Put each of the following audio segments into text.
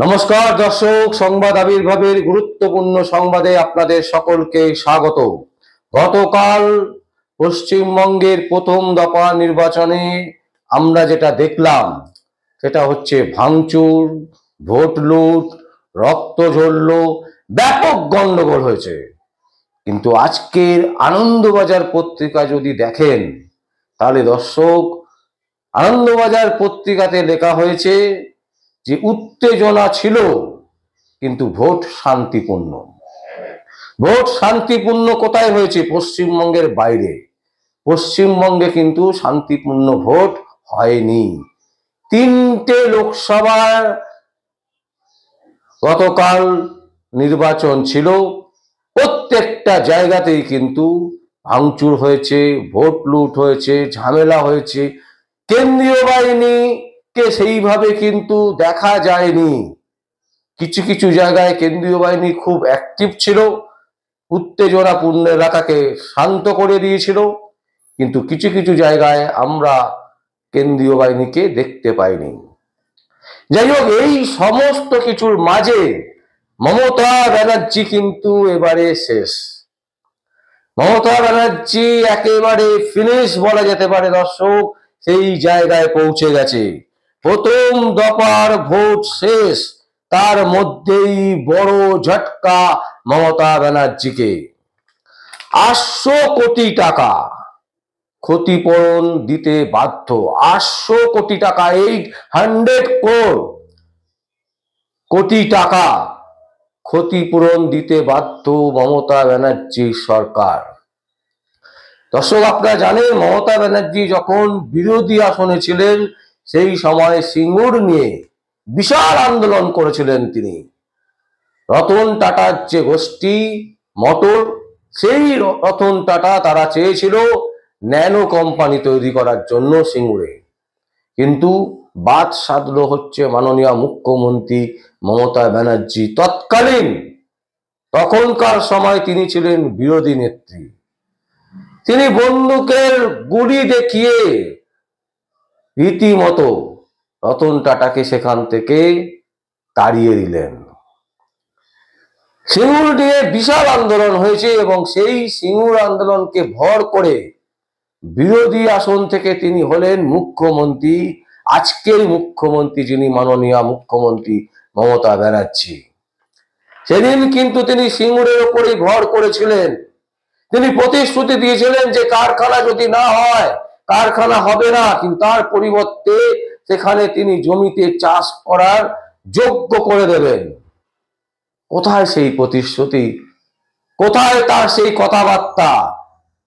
নমস্কার দর্শক, সংবাদ আবির্ভাবের গুরুত্বপূর্ণ সংবাদে আপনাদের সকলকে স্বাগত। গতকাল পশ্চিমবঙ্গের প্রথম দফা নির্বাচনে আমরা যেটা দেখলাম সেটা হচ্ছে ভাঙচুর, ভোট লুট, রক্ত ঝরল, ব্যাপক গন্ডগোল হয়েছে। কিন্তু আজকের আনন্দবাজার পত্রিকা যদি দেখেন তাহলে দর্শক, আনন্দবাজার পত্রিকাতে লেখা হয়েছে যে উত্তেজনা ছিল কিন্তু ভোট শান্তিপূর্ণ। ভোট শান্তিপূর্ণ কোথায় হয়েছে? পশ্চিমবঙ্গের বাইরে। পশ্চিমবঙ্গে কিন্তু শান্তিপূর্ণ ভোট হয়নি। তিনটে লোকসভার গতকাল নির্বাচন ছিল, প্রত্যেকটা জায়গাতেই কিন্তু ভাঙচুর হয়েছে, ভোট লুট হয়েছে, ঝামেলা হয়েছে। কেন্দ্রীয় বাহিনীকে সেইভাবে কিন্তু দেখা যায়নি। কিছু কিছু জায়গায় কেন্দ্রীয় বাহিনী খুব অ্যাক্টিভ ছিল, উত্তেজনাপূর্ণ এলাকাকে শান্ত করে দিয়েছিল, কিন্তু কিছু কিছু জায়গায় আমরা কেন্দ্রীয় বাহিনীকে দেখতে পাইনি। যাই হোক, এই সমস্ত কিছুর মাঝে মমতা ব্যানার্জি কিন্তু এবারে শেষ। মমতা ব্যানার্জি একেবারে ফিনিশ বলা যেতে পারে দর্শক, সেই জায়গায় পৌঁছে গেছে। প্রথম দফার ভোট শেষ, তার মধ্যেই বড় ঝটকা মমতা ব্যানার্জিকে। 800 কোটি টাকা ক্ষতিপূরণ দিতে বাধ্য। 800 কোটি টাকা, 800 কোটি টাকা ক্ষতিপূরণ দিতে বাধ্য মমতা ব্যানার্জির সরকার। দর্শক, আপনারা জানেন মমতা ব্যানার্জি যখন বিরোধী আসনে ছিলেন সেই সময় সিঙ্গুর নিয়ে বিশাল আন্দোলন করেছিলেন তিনি। রতন টাটার যে গোষ্ঠী মোটর, সেই রতন টাটা তারা চেয়েছিল ন্যানো কোম্পানি তৈরি করার জন্য সিঙ্গুরে, কিন্তু বাদ সাধলো হচ্ছে মাননীয় মুখ্যমন্ত্রী মমতা ব্যানার্জি। তখনকার সময় তিনি ছিলেন বিরোধী নেত্রী। তিনি বন্দুকের গুলি দেখিয়ে রীতিমতো রতন টাটাকে সেখান থেকে তাড়িয়ে দিলেন। সিঙ্গুর নিয়ে বিশাল আন্দোলন হয়েছে এবং সেই সিঙ্গুর আন্দোলনকে ভর করে বিরোধী আসন থেকে তিনি হলেন মুখ্যমন্ত্রী, আজকের মুখ্যমন্ত্রী যিনি মাননীয় মুখ্যমন্ত্রী মমতা ব্যানার্জি। সেদিন কিন্তু তিনি সিঙ্গুরের উপরেই ভর করেছিলেন। তিনি প্রতিশ্রুতি দিয়েছিলেন যে কারখানা যদি না হয়, কারখানা হবে না, কিন্তু তার পরিবর্তে সেখানে তিনি জমিতে চাষ করার যোগ্য করে দেবেন। কোথায় সেই প্রতিশ্রুতি? কোথায় তার সেই কথাবার্তা?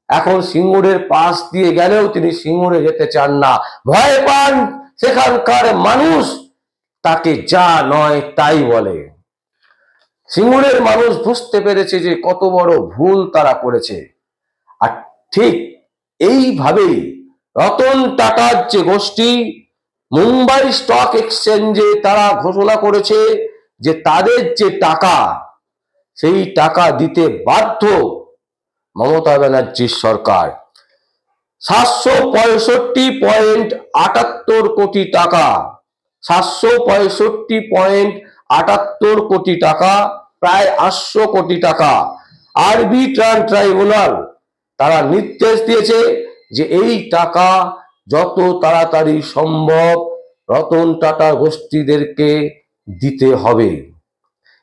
এখন সিঙ্গুরের পাশ দিয়ে গেলেও তিনি সিঙ্গুরে যেতে চান না, ভয় পান সেখানকার মানুষ, তাকে যা নয় তাই বলে। সিঙ্গুরের মানুষ বুঝতে পেরেছে যে কত বড় ভুল তারা করেছে। আর ঠিক এইভাবেই রতন টাটার যে গোষ্ঠী মুম্বাই স্টক এক্সচেঞ্জে তারা ঘোষণা করেছে যে তাদের যে টাকা, সেই টাকা দিতে বাধ্য মমতা ব্যানার্জির সরকার। 765.78 কোটি টাকা, 765.78 কোটি টাকা, প্রায় 800 কোটি টাকা। আরবিট্রাল ট্রাইব্যুনাল তারা নির্দেশ দিয়েছে যে এই টাকা যত তাড়াতাড়ি সম্ভব রতন টাটা গোষ্ঠীদেরকে দিতে হবে।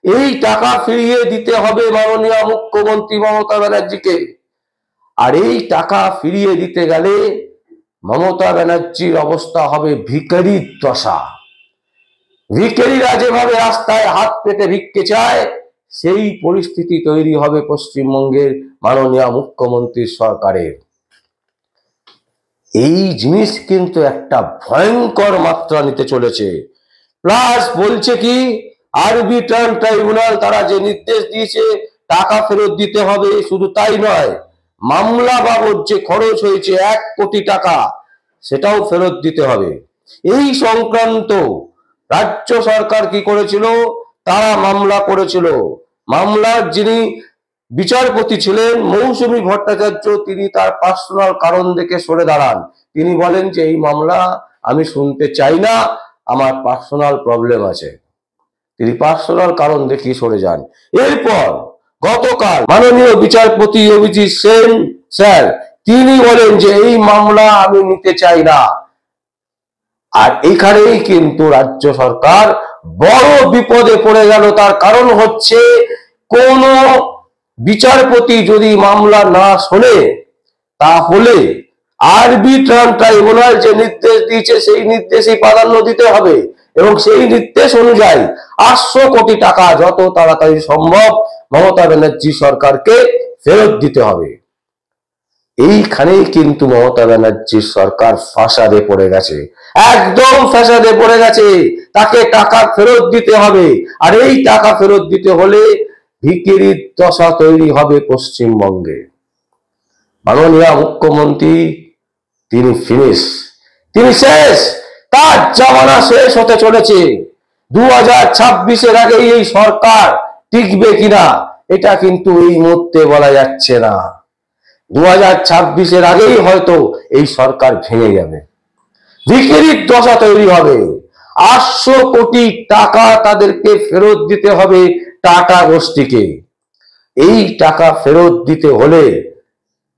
এই টাকা ফিরিয়ে দিতে হবে মাননীয় মুখ্যমন্ত্রী মমতা ব্যানার্জিকে। আর এই টাকা ফিরিয়ে দিতে গেলে মমতা ব্যানার্জির অবস্থা হবে ভিখারির দশা। ভিখারিরা যেভাবে রাস্তায় হাত পেতে ভিক্ষে চায়, সেই পরিস্থিতি তৈরি হবে পশ্চিমবঙ্গের মাননীয় মুখ্যমন্ত্রীর সরকারের। এই জিনিস কিন্তু একটা ভয়ঙ্কর মাত্রা নিতে চলেছে। প্লাস বলছে কি, আরবিট্রাল ট্রাইব্যুনাল তারা যে নির্দেশ দিয়েছে টাকা ফেরত দিতে হবে, শুধু তাই নয়, মামলা বাবদ যে খরচ হয়েছে 1 কোটি টাকা, সেটাও ফেরত দিতে হবে। এই সংক্রান্ত রাজ্য সরকার কি করেছিল? তারা মামলা করেছিল। মামলার যিনি বিচারপতি ছিলেন মৌসুমী ভট্টাচার্য, তিনি তার পার্সোনাল কারণ দেখে সরে দাঁড়ান। তিনি বলেন যে এই মামলা আমি শুনতে চাই না, আমার পার্সোনাল প্রবলেম আছে। তিনি পার্সোনাল কারণ দেখিয়ে সরে যান। এরপর গতকাল মাননীয় বিচারপতি অভিজিৎ সেন স্যার তিনি বলেন যে এই মামলা আমি নিতে চাই না। আর এখানেই কিন্তু রাজ্য সরকার বড় বিপদে পড়ে গেল। তার কারণ হচ্ছে কোন বিচারপতি যদি মামলা না শোনে তাহলে আরবিট্রাল ট্রাইব্যুনাল যে নির্দেশ দিয়েছে সেই নির্দেশই প্রাধান্য দিতে হবে এবং সেই নির্দেশ অনুযায়ী 800 কোটি টাকা যত তাড়াতাড়ি সম্ভব মমতা ব্যানার্জি সরকারকে ফেরত দিতে হবে। এইখানেই কিন্তু মমতা ব্যানার্জির সরকার ফাঁসাদে পড়ে গেছে, একদম ফাঁসাদে পড়ে গেছে। তাকে টাকা ফেরত দিতে হবে, আর এই টাকা ফেরত দিতে হলে ভিখিরির দশা তৈরি হবে পশ্চিমবঙ্গে। মাননীয় মুখ্যমন্ত্রী তিনি ফিনিশ, তিনি শেষ, তার জামানা শেষ হতে চলেছে। 2026-এর আগে এই সরকার টিকবে কিনা এটা কিন্তু এই মুহূর্তে বলা যাচ্ছে না। 2026-এর আগেই হয়তো এই সরকার ভেঙে যাবে, ভিখিরির দশা তৈরি হবে। 800 কোটি টাকা তাদেরকে ফেরত দিতে হবে টাটা গোষ্ঠীকে। এই টাকা ফেরত দিতে হলে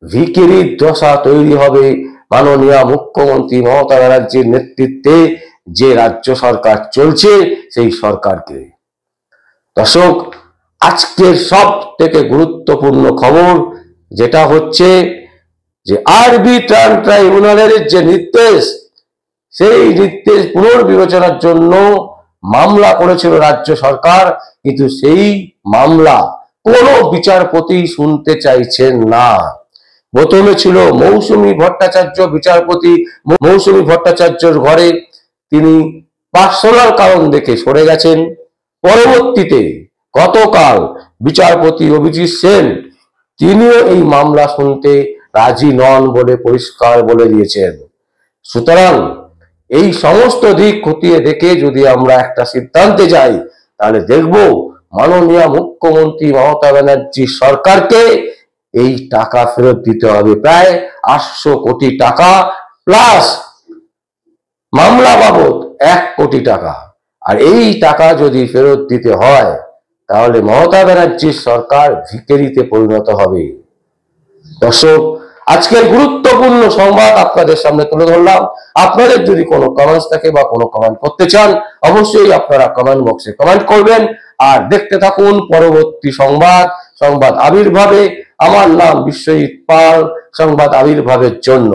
ভিখিরির দশা তৈরি হবে মাননীয় মুখ্যমন্ত্রী মমতা ব্যানার্জির নেতৃত্বে যে রাজ্য সরকার চলছে সেই সরকারকে। দর্শক, আজকের সব থেকে গুরুত্বপূর্ণ খবর যেটা হচ্ছে যে আরবিট্রাল ট্রাইব্যুনালের যে নির্দেশ, সেই নির্দেশ পুনর্বিবেচনার জন্য মামলা করেছিল রাজ্য সরকার, কিন্তু সেই মামলা কোনো বিচারপতি শুনতে চাইছেন না। প্রথমে ছিল মৌসুমী ভট্টাচার্য বিচারপতি, মৌসুমী ভট্টাচার্যর ঘরে তিনি পার্সোনাল কারণ দেখে সরে গেছেন। পরবর্তীতে গতকাল বিচারপতি অভিজিৎ সেন তিনিও এই মামলা শুনতে রাজি নন বলে পরিষ্কার বলে দিয়েছেন। সুতরাং এই সমস্ত দিক খতিয়ে দেখে যদি আমরা একটা সিদ্ধান্তে যাই তাহলে দেখব মাননীয় মুখ্যমন্ত্রী মমতা ব্যানার্জি সরকারকে এই টাকা ফেরত দিতে হবে, প্রায় 800 কোটি টাকা প্লাস মামলা বাবদ 1 কোটি টাকা। আর এই টাকা যদি ফেরত দিতে হয় তাহলে মমতা ব্যানার্জির সরকার ভিখিরিতে পরিণত হবে। দর্শক, আজকের গুরুত্বপূর্ণ সংবাদ আপনাদের সামনে তুলে ধরলাম। আপনাদের যদি কোনো কমেন্টস থাকে বা কোনো কমেন্ট করতে চান অবশ্যই আপনারা কমেন্ট বক্সে কমেন্ট করবেন। আর দেখতে থাকুন পরবর্তী সংবাদ আবির্ভাবে। আমার নাম বিশ্বজিৎ পাল, সংবাদ আবির্ভাবের জন্য।